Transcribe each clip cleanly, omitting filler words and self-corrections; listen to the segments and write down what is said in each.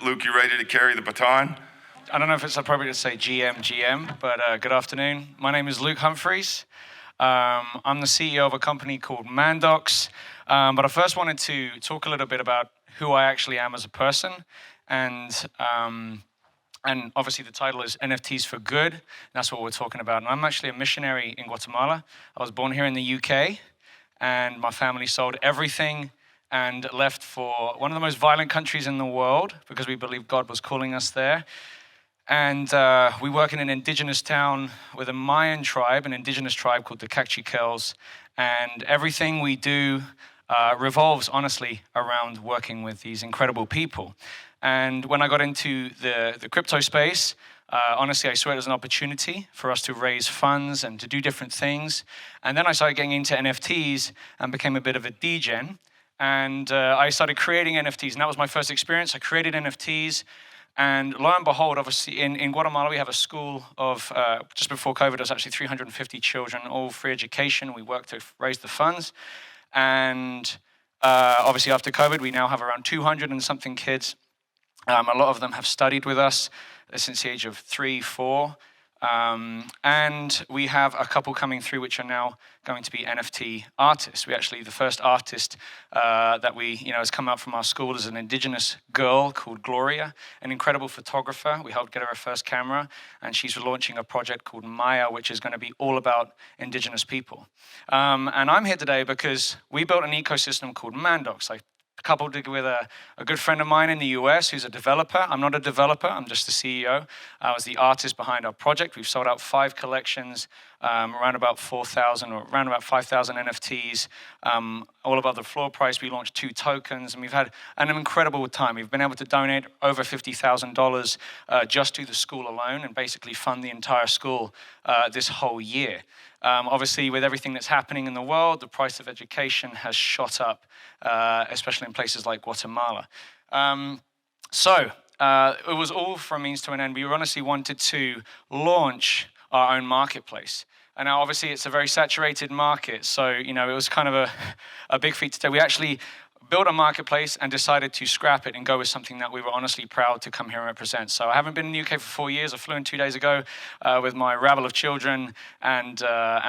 Luke, you ready to carry the baton? I don't know if it's appropriate to say GM, but good afternoon. My name is Luke Humphries. I'm the CEO of a company called Mandox. But I first wanted to talk a little bit about who I actually am as a person. And obviously the title is NFTs For Good. That's what we're talking about. And I'm actually a missionary in Guatemala. I was born here in the UK, and my family sold everything and left for one of the most violent countries in the world because we believed God was calling us there. And we work in an indigenous town with a Mayan tribe, an indigenous tribe called the Kakchikels. And everything we do revolves, honestly, around working with these incredible people. And when I got into the crypto space, honestly, I saw it as an opportunity for us to raise funds and to do different things. And then I started getting into NFTs and became a bit of a degen. And I started creating NFTs, and that was my first experience. I created NFTs, and lo and behold, obviously, in Guatemala, we have a school of, just before COVID, it was actually 350 children, all free education. We worked to raise the funds. And obviously, after COVID, we now have around 200 and something kids. A lot of them have studied with us since the age of 3, 4. And we have a couple coming through which are now going to be NFT artists. We actually, the first artist that has come out from our school is an indigenous girl called Gloria, an incredible photographer. We helped get her first camera, and she's launching a project called Maya, which is going to be all about indigenous people. And I'm here today because we built an ecosystem called Mandox. Coupled with a good friend of mine in the US who's a developer. I'm not a developer, I'm just the CEO. I was the artist behind our project. We've sold out 5 collections, around about 4,000 or around about 5,000 NFTs, all above the floor price. We launched 2 tokens, and we've had an incredible time. We've been able to donate over $50,000 just to the school alone and basically fund the entire school this whole year. Obviously, with everything that's happening in the world, the price of education has shot up, especially in places like Guatemala. So it was all from means to an end. We honestly wanted to launch our own marketplace. And now, obviously, it's a very saturated market. So, it was kind of a big feat to do. We actually built a marketplace and decided to scrap it and go with something that we were honestly proud to come here and represent. So I haven't been in the UK for 4 years. I flew in 2 days ago with my rabble of children, and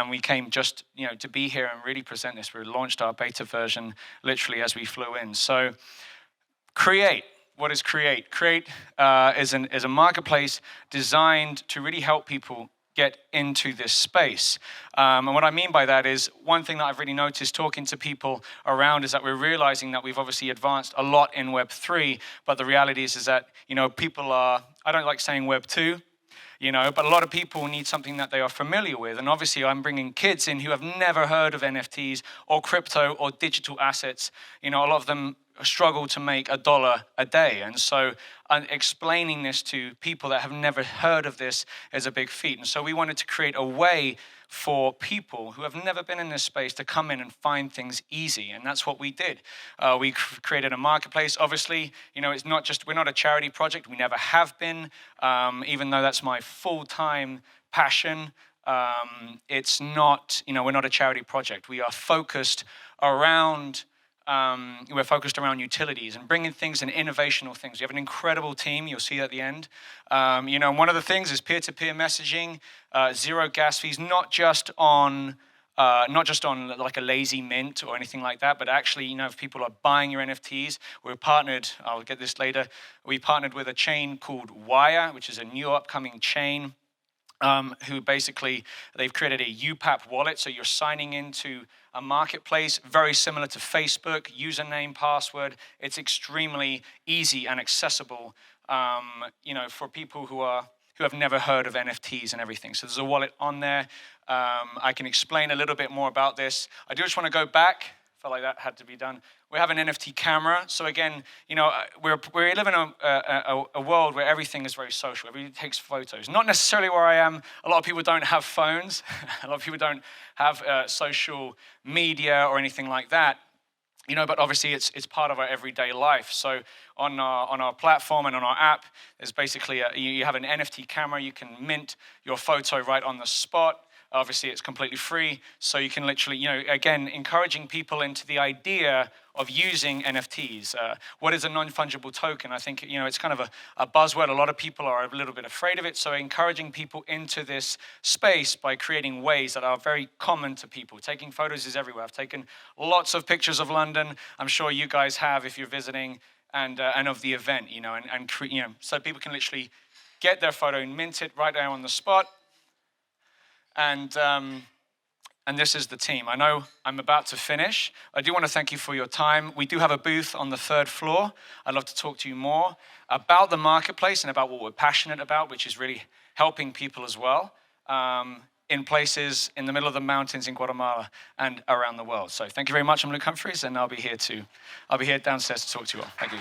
we came just to be here and really present this. We launched our beta version literally as we flew in. So QEii. What is QEii? QEii is a marketplace designed to really help people get into this space. And what I mean by that is, one thing that I've really noticed talking to people around is that we're realizing that we've obviously advanced a lot in web3, but the reality is that, people are, I don't like saying web2, but a lot of people need something that they are familiar with. And obviously I'm bringing kids in who have never heard of NFTs or crypto or digital assets. A lot of them struggle to make $1 a day. And so explaining this to people that have never heard of this is a big feat. And so we wanted to create a way for people who have never been in this space to come in and find things easy. And that's what we did. We created a marketplace. Obviously, it's not just, we're not a charity project. We never have been, even though that's my full-time passion. It's not, we're not a charity project. We are focused around utilities and bringing things and innovational things. We have an incredible team. You'll see at the end. One of the things is peer-to-peer messaging, 0 gas fees, not just on like a lazy mint or anything like that, but actually, if people are buying your NFTs, we're partnered, I'll get this later, we partnered with a chain called QEii, which is a new upcoming chain, who basically, they've created a UPAP wallet, so you're signing into a marketplace very similar to Facebook, username, password. It's extremely easy and accessible, for people who have never heard of NFTs and everything. So there's a wallet on there. I can explain a little bit more about this. I do just want to go back. Felt like that had to be done. We have an NFT camera. So again, we live in a world where everything is very social. Everybody takes photos. Not necessarily where I am. A lot of people don't have phones. A lot of people don't have social media or anything like that. But obviously it's part of our everyday life. So on our platform and on our app, there's basically you have an NFT camera. You can mint your photo right on the spot. Obviously, it's completely free, so you can literally, again, encouraging people into the idea of using NFTs. What is a non-fungible token? I think, it's kind of a buzzword. A lot of people are a little bit afraid of it, so encouraging people into this space by creating ways that are very common to people. Taking photos is everywhere. I've taken lots of pictures of London. I'm sure you guys have if you're visiting, and of the event, so people can literally get their photo and mint it right there on the spot. And this is the team. I know I'm about to finish. I do want to thank you for your time. We do have a booth on the 3rd floor. I'd love to talk to you more about the marketplace and about what we're passionate about, which is really helping people as well, in places in the middle of the mountains in Guatemala and around the world. So thank you very much. I'm Luke Humphries, and I'll be here downstairs to talk to you all. Thank you.